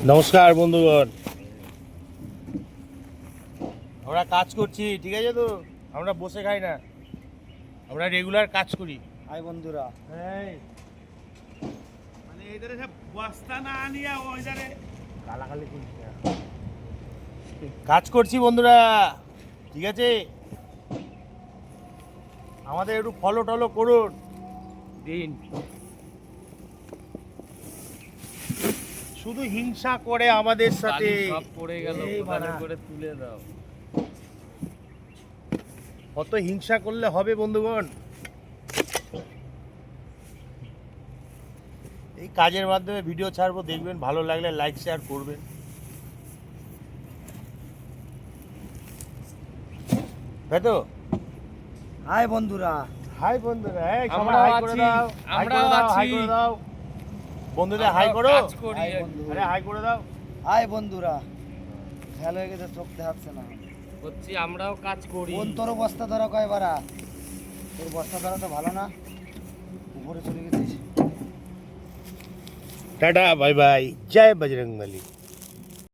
নমস্কার বন্ধুগণ, আমরা কাজ করছি, ঠিক আছে তো? আমরা বসে খাই না, আমরা রেগুলার কাজ করি। হাই বন্ধুরা, এই মানে এদের সব বস্তা না আনিয়া ওইদারে গালাগালি করিস না। কাজ করছি বন্ধুরা, ঠিক আছে? আমাদের একটু ফলো টলো করুন। দিন শুধু হিংসা করে আমাদের সাথে। সব পড়ে গেল, এই ভালো বাড়া। করে তুলে দাও। কত হিংসা করলে হবে বন্ধুগণ? এই কাজের মাধ্যমে ভিডিও ছাড়বো, দেখবেন, ভালো লাগলে লাইক শেয়ার করবেন। তাই তো? হাই বন্ধুরা, হাই বন্ধুরা, এই সবাই আমরাও হাই করে আছি, দাও, হাই করে আমরাও দাও, হাই আছি। করে দাও। বন্ধুদের হাই আমরাও করো। কাজ করি হাই একটু। বন্ধু। আরে হাই করে দাও। হাই বন্ধুরা। খেয়াল হয়ে গেছে, চোখ দেখাচ্ছে না। হচ্ছে আমরাও কাজ করি। কোন তোর বস্তা ধরা কয় বারা? তোর বস্তা ধরা তো ভালো না, উপরে চলে গেছিস। টাটা, বাই বাই, জয় বজরংবলী।